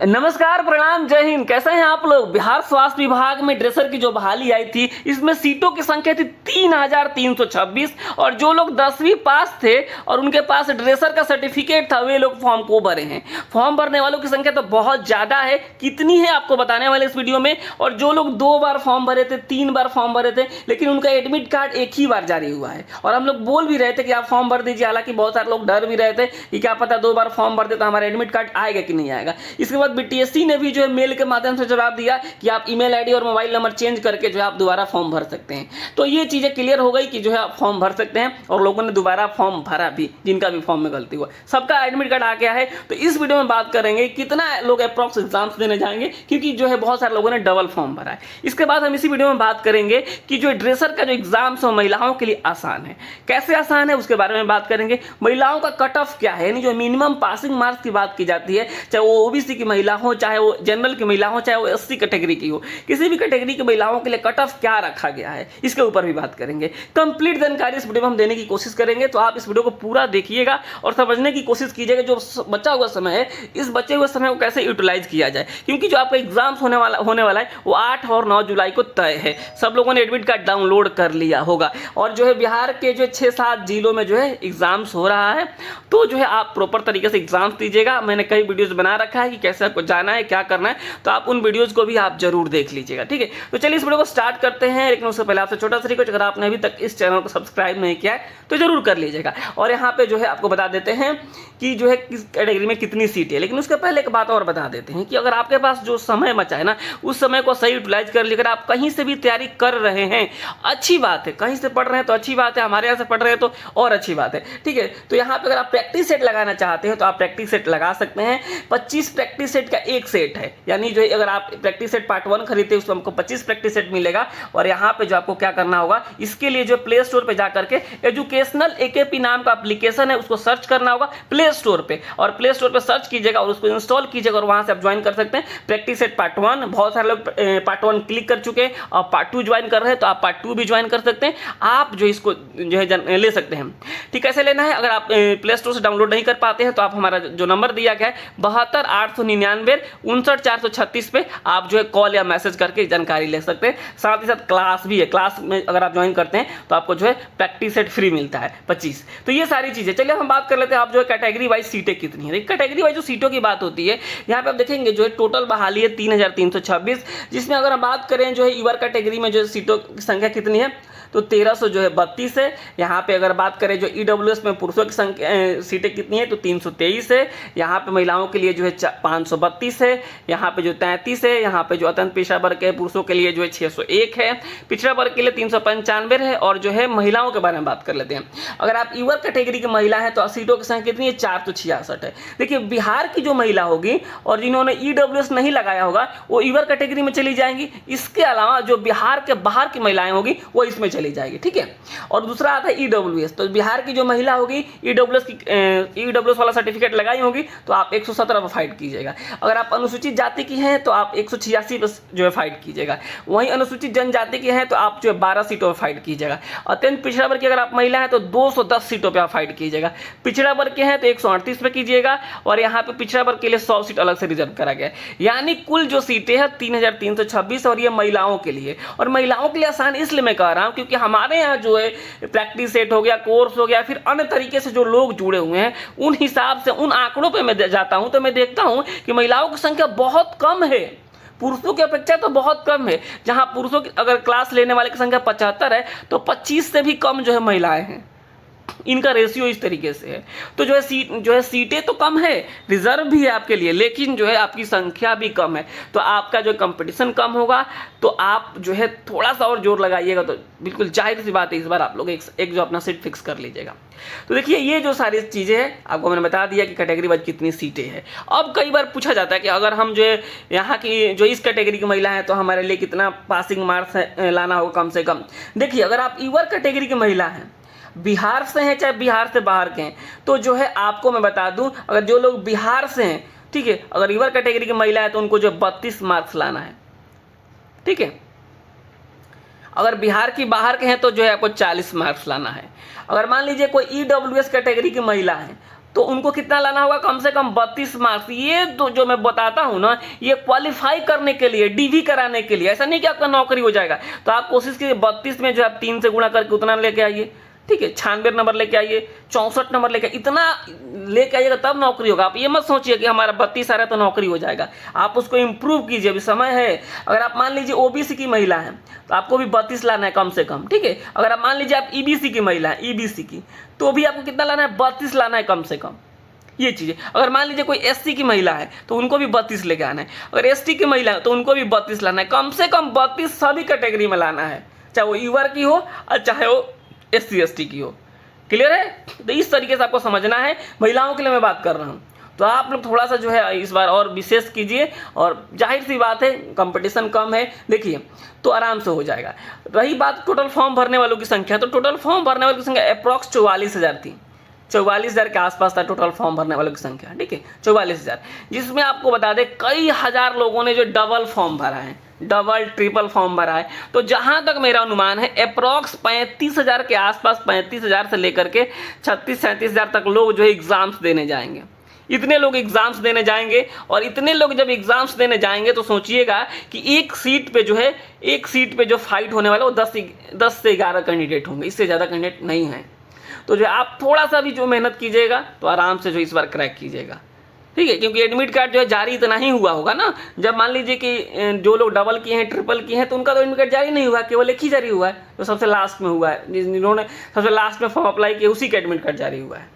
नमस्कार, प्रणाम, जय हिंद। कैसे हैं आप लोग। बिहार स्वास्थ्य विभाग में ड्रेसर की जो बहाली आई थी, इसमें सीटों की संख्या थी 3,326 और जो लोग 10वीं पास थे और उनके पास ड्रेसर का सर्टिफिकेट था वे लोग फॉर्म को भरे हैं। फॉर्म भरने वालों की संख्या तो बहुत ज़्यादा है, कितनी है आपको बताने वाले इस वीडियो में। और जो लोग 2 बार फॉर्म भरे थे, 3 बार फॉर्म भरे थे, लेकिन उनका एडमिट कार्ड एक ही बार जारी हुआ है। और हम लोग बोल भी रहे थे कि आप फॉर्म भर दीजिए, हालांकि बहुत सारे लोग डर भी रहे थे कि क्या पता 2 बार फॉर्म भर दे तो हमारा एडमिट कार्ड आएगा कि नहीं आएगा। इसके बाद बीटीएससी ने भी जो है मेल के माध्यम से जवाब दिया कि आप ईमेल आईडी और मोबाइल नंबर चेंज करके जो है आप दोबारा फॉर्म भर सकते हैं। तो ये चीजें क्लियर हो गई कि जो है आप फॉर्म भर सकते हैं और लोगों ने दोबारा फॉर्म भरा भी, जिनका भी फॉर्म में गलती हुआ। सबका एडमिट कार्ड आ गया है। तो इस वीडियो में बात करेंगे कितना लोग अप्रॉक्स एग्जाम्स देने जाएंगे, क्योंकि जो है बहुत सारे लोगों ने डबल फॉर्म भरा है। इसके बाद हम इसी वीडियो में बात करेंगे कि जो ड्रेसर का जो एग्जाम्स है महिलाओं के लिए आसान है, कैसे आसान है उसके बारे में बात करेंगे। महिलाओं का कट ऑफ क्या है, यानी जो मिनिमम पासिंग मार्क्स की बात की जाती है, चाहे वो ओबीसी की महिला हो, चाहे वो जनरल की महिला हो, चाहे वो एससी कैटेगरी की हो, किसी भी कैटेगरी की महिलाओं के लिए कट ऑफ क्या रखा गया है, इसके ऊपर भी बात करेंगे। कंप्लीट जानकारी इस वीडियो में हम देने की कोशिश करेंगे, तो आप इस वीडियो को पूरा देखिएगा और समझने की कोशिश कीजिएगा जो बचा हुआ समय है, इस बचे हुए समय को कैसे यूटिलाइज किया जाए। क्योंकि जो आपका एग्जाम्स होने वाला है वो 8 और 9 जुलाई को तय है। सब लोगों ने एडमिट कार्ड डाउनलोड कर लिया होगा और जो है बिहार के जो 6-7 जिलों में जो है एग्जाम्स हो रहा है। तो जो है आप प्रॉपर तरीके से एग्जाम्स दीजिएगा। मैंने कई वीडियोस बना रखा है कि कैसे आपको जाना है, क्या करना है, तो आप उन वीडियोस को भी आप जरूर देख लीजिएगा, ठीक है। तो चलिए इस वीडियो को स्टार्ट करते हैं, लेकिन उससे पहले आपसे छोटा सा रिक्वेस्ट, अगर आपने अभी तक इस चैनल को सब्सक्राइब नहीं किया है तो जरूर कर लीजिएगा। और यहाँ पे जो है आपको बता देते हैं कि जो है किस कैटेगरी में कितनी सीट है। लेकिन उसके पहले एक बात और बता देते हैं कि अगर आपके पास जो समय बचा है ना, उस समय को सही यूटिलाइज कर लीजिए। अगर आप कहीं से भी तैयारी कर रहे हैं, अच्छी बात है, कहीं से पढ़ रहे हैं तो अच्छी बात है, हमारे यहाँ से पढ़ रहे हैं तो और अच्छी बात है, ठीक है। तो यहाँ पे अगर आप प्रैक्टिस सेट लगाना चाहते हैं तो आप प्रैक्टिस सेट लगा सकते हैं। 25 प्रैक्टिस सेट का एक सेट है, यानी जो है अगर आप प्रैक्टिस सेट पार्ट 1 खरीदते हैं उसमें हमको 25 प्रैक्टिस सेट मिलेगा। और यहाँ पे जो आपको क्या करना होगा, इसके लिए जो प्ले स्टोर पे जाकर के एजुकेशनल एकेपी नाम का एप्लीकेशन है उसको सर्च करना होगा प्ले स्टोर पे, और प्ले स्टोर पे सर्च कीजिएगा और उसको इंस्टॉल कीजिएगा और वहां से आप ज्वाइन कर सकते हैं प्रैक्टिस सेट पार्ट 1। बहुत सारे लोग पार्ट 1 क्लिक कर चुके हैं और पार्ट 2 ज्वाइन कर रहे हैं, तो आप पार्ट 2 भी ज्वाइन कर सकते हैं। आप जो इसको जो है ले सकते हैं, ठीक। कैसे लेना है, अगर आप प्ले स्टोर से डाउनलोड नहीं कर पाते हैं तो आप हमारा जो नंबर दिया गया है 72 899 59 436 पे आप जो है कॉल या मैसेज करके जानकारी ले सकते हैं। साथ ही साथ क्लास भी है, क्लास में अगर आप ज्वाइन करते हैं तो आपको जो है प्रैक्टिस सेट फ्री मिलता है 25। तो ये सारी चीजें, चलिए हम बात कर लेते हैं आप जो है कैटेगरी वाइज सीटें कितनी है। कैटेगरी वाइज जो सीटों की बात होती है, यहाँ पे आप देखेंगे जो है टोटल बहाली है 3,326, जिसमें अगर हम बात करें जो है ईवर कैटेगरी में जो सीटों की संख्या कितनी है तो 1300 जो है 32 है। यहाँ पे अगर बात करें जो ईडब्ल्यूएस में पुरुषों की संख्या सीटें कितनी है तो 323 है। यहाँ पे महिलाओं के लिए जो है 532 है। यहाँ पे जो 33 है। यहाँ पे जो अत्यंत पिछड़ा वर्ग के पुरुषों के लिए जो है 601 है। पिछड़ा वर्ग के लिए 395 है। और जो है महिलाओं के बारे में बात कर लेते हैं, अगर आप ईवर कैटेगरी की महिला है तो सीटों की संख्या कितनी है 466 है। देखिए बिहार की जो महिला होगी और जिन्होंने ईडब्ल्यूएस नहीं लगाया होगा वो ईवर कैटेगरी में चली जाएंगी। इसके अलावा जो बिहार के बाहर की महिलाएं होगी वो इसमें चली जाएगी, ठीक है। और दूसरा आता है ईडब्ल्यूएस, तो बिहार की जो महिला होगी ईडब्ल्यूएस वाला सर्टिफिकेट लगाई होगी तो आप 117 पर फाइट कीजिएगा। अगर आप अनुसूचित जाति की हैं तो आप 186 पर जो है फाइट कीजिएगा। वहीं अनुसूचित जनजाति की हैं तो आप जो है 12 सीटों पर फाइट कीजिएगा। अत्यंत पिछड़ा वर्ग की अगर आप महिला हैं तो 210 सीटों पर आप फाइट कीजिएगा। पिछड़ा वर्ग के हैं तो 138 पे कीजिएगा। और यहाँ पे पिछड़ा वर्ग के लिए 100 सीट अलग से रिजर्व करा गया है। यानी कुल जो सीटें हैं 3,326 और ये महिलाओं के लिए। और महिलाओं के लिए आसान इसलिए मैं कह रहा हूँ क्योंकि हमारे यहाँ जो है प्रैक्टिस सेट हो गया, कोर्स हो गया, फिर अन्य तरीके से जो लोग जुड़े हुए हैं उन हिसाब से उन आंकड़ों पे मैं जाता हूं तो मैं देखता हूं कि महिलाओं की संख्या बहुत कम है, पुरुषों की अपेक्षा तो बहुत कम है। जहां पुरुषों की अगर क्लास लेने वाले की संख्या 75 है तो 25 से भी कम जो है महिलाएं हैं। इनका रेशियो इस तरीके से है। तो जो है सीटें तो कम है, रिजर्व भी है आपके लिए, लेकिन जो है आपकी संख्या भी कम है। तो आपका जो कंपटीशन कम होगा तो आप जो है थोड़ा सा और जोर लगाइएगा तो बिल्कुल जाहिर सी बात है इस बार आप लोग एक जो अपना सीट फिक्स कर लीजिएगा। तो देखिए ये जो सारी चीज़ें हैं आपको मैंने बता दिया कि कैटेगरी वाइज कितनी सीटें हैं। अब कई बार पूछा जाता है कि अगर हम जो है यहाँ की जो इस कैटेगरी की महिला है तो हमारे लिए कितना पासिंग मार्क्स लाना होगा कम से कम। देखिए अगर आप ईवर कैटेगरी की महिला हैं, बिहार से हैं चाहे बिहार से बाहर के हैं, तो जो है आपको मैं बता दूं अगर जो लोग बिहार से हैं, ठीक है, अगर ईवर कैटेगरी की महिला है तो उनको जो 32 मार्क्स लाना है, ठीक है। अगर बिहार की बाहर के हैं तो जो है आपको 40 मार्क्स लाना है। अगर मान लीजिए कोई ईडब्ल्यूएस कैटेगरी की महिला है तो उनको कितना लाना होगा, कम से कम 32 मार्क्स। ये तो जो मैं बताता हूँ ना, ये क्वालिफाई करने के लिए, डीवी कराने के लिए, ऐसा नहीं कि आपका नौकरी हो जाएगा। तो आप कोशिश कीजिए 32 में जो आप 3 से गुणा करके उतना लेके आइए, ठीक है। 96 नंबर लेके आइए, 64 नंबर लेके, इतना लेके आइएगा तब नौकरी होगा। आप ये मत सोचिए कि हमारा 32 आ रहा है तो नौकरी हो जाएगा। आप उसको इम्प्रूव कीजिए, अभी समय है। अगर आप मान लीजिए ओबीसी की महिला है तो आपको भी 32 लाना है कम से कम, ठीक है। अगर आप मान लीजिए आप ईबीसी की महिला है, ईबीसी की, तो भी आपको कितना लाना है, 32 लाना है कम से कम। ये चीज़ें, अगर मान लीजिए कोई एससी की महिला है तो उनको भी 32 लेके आना है। अगर एसटी की महिला है तो उनको भी 32 लाना है, कम से कम 32 सभी कैटेगरी में लाना है, चाहे वो ईवर की हो और चाहे वो एससी एसटी की हो। क्लियर है? तो इस तरीके से आपको समझना है। महिलाओं के लिए मैं बात कर रहा हूँ, तो आप लोग थोड़ा सा जो है इस बार और विशेष कीजिए। और जाहिर सी बात है कंपटीशन कम है, देखिए तो आराम से हो जाएगा। रही बात टोटल फॉर्म भरने वालों की संख्या, तो टोटल फॉर्म भरने वालों की संख्या अप्रॉक्स 44,000 थी। 44,000 के आसपास था टोटल फॉर्म भरने वालों की संख्या, ठीक है, 44,000। जिसमें आपको बता दें कई हजार लोगों ने जो डबल फॉर्म भरा है, डबल ट्रिपल फॉर्म भरा है। तो जहां तक मेरा अनुमान है अप्रॉक्स 35,000 के आसपास, 35,000 से लेकर के 36-37,000 तक लोग जो है एग्जाम्स देने जाएंगे। इतने लोग एग्जाम्स देने जाएंगे, और इतने लोग जब एग्जाम्स देने जाएंगे तो सोचिएगा कि एक सीट पे जो है, एक सीट पे जो फाइट होने वाला वो 10 से 11 कैंडिडेट होंगे, इससे ज़्यादा कैंडिडेट नहीं है। तो जो आप थोड़ा सा भी जो मेहनत कीजिएगा तो आराम से जो इस बार क्रैक कीजिएगा, ठीक है। क्योंकि एडमिट कार्ड जो है जारी इतना ही हुआ होगा ना, जब मान लीजिए कि जो लोग डबल किए हैं, ट्रिपल किए हैं, तो उनका तो एडमिट कार्ड जारी नहीं हुआ, केवल एक ही जारी हुआ है, जो सबसे लास्ट में हुआ है, जिन्होंने सबसे लास्ट में फॉर्म अप्लाई किया उसी का एडमिट कार्ड जारी हुआ है।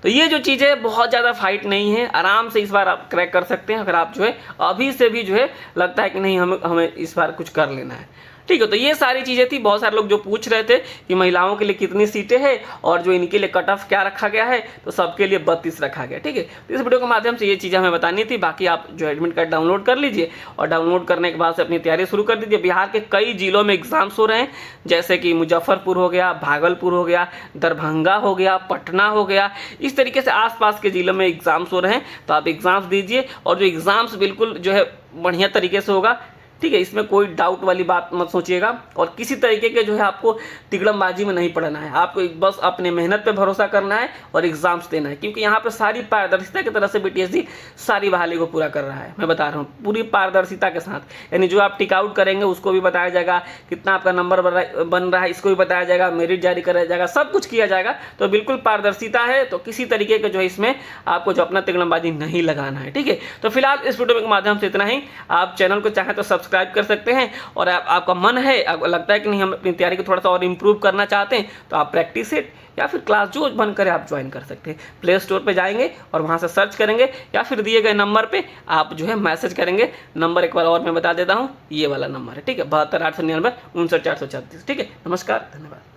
तो ये जो चीज़ें बहुत ज़्यादा फाइट नहीं है, आराम से इस बार आप क्रैक कर सकते हैं। अगर आप जो है अभी से भी जो है लगता है कि नहीं हमें इस बार कुछ कर लेना है, ठीक है। तो ये सारी चीज़ें थी। बहुत सारे लोग जो पूछ रहे थे कि महिलाओं के लिए कितनी सीटें हैं और जो इनके लिए कट ऑफ क्या रखा गया है, तो सबके लिए 32 रखा गया, ठीक है। तो इस वीडियो के माध्यम से ये चीज़ें हमें बतानी थी। बाकी आप जो एडमिट कार्ड डाउनलोड कर लीजिए, और डाउनलोड करने के बाद से अपनी तैयारी शुरू कर दीजिए। बिहार के कई जिलों में एग्जाम्स हो रहे हैं, जैसे कि मुजफ्फरपुर हो गया, भागलपुर हो गया, दरभंगा हो गया, पटना हो गया, इस तरीके से आसपास के जिलों में एग्जाम्स हो रहे हैं। तो आप एग्जाम्स दीजिए, और जो एग्जाम्स बिल्कुल जो है बढ़िया तरीके से होगा, ठीक है। इसमें कोई डाउट वाली बात मत सोचिएगा, और किसी तरीके के जो है आपको तिगड़मबाजी में नहीं पड़ना है। आपको बस अपने मेहनत पे भरोसा करना है और एग्जाम्स देना है, क्योंकि यहाँ पे सारी पारदर्शिता की तरह से बीटीएससी सारी बहाली को पूरा कर रहा है। मैं बता रहा हूँ पूरी पारदर्शिता के साथ, यानी जो आप टिक आउट करेंगे उसको भी बताया जाएगा, कितना आपका नंबर बन रहा है इसको भी बताया जाएगा, मेरिट जारी कराया जाएगा, सब कुछ किया जाएगा। तो बिल्कुल पारदर्शिता है, तो किसी तरीके का जो है इसमें आपको जो अपना तिगड़मबाजी नहीं लगाना है, ठीक है। तो फिलहाल इस वीडियो के माध्यम से इतना ही। आप चैनल को चाहें तो सब्सक्राइब कर सकते हैं, और आपका मन है, आपको लगता है कि नहीं हम अपनी तैयारी को थोड़ा सा और इम्प्रूव करना चाहते हैं, तो आप प्रैक्टिस सेट या फिर क्लास जो बन करे आप ज्वाइन कर सकते हैं। प्ले स्टोर पे जाएंगे और वहां से सर्च करेंगे, या फिर दिए गए नंबर पे आप जो है मैसेज करेंगे। नंबर एक बार और मैं बता देता हूँ, ये वाला नंबर है, ठीक है, 72 899 59 436, ठीक है। नमस्कार, धन्यवाद।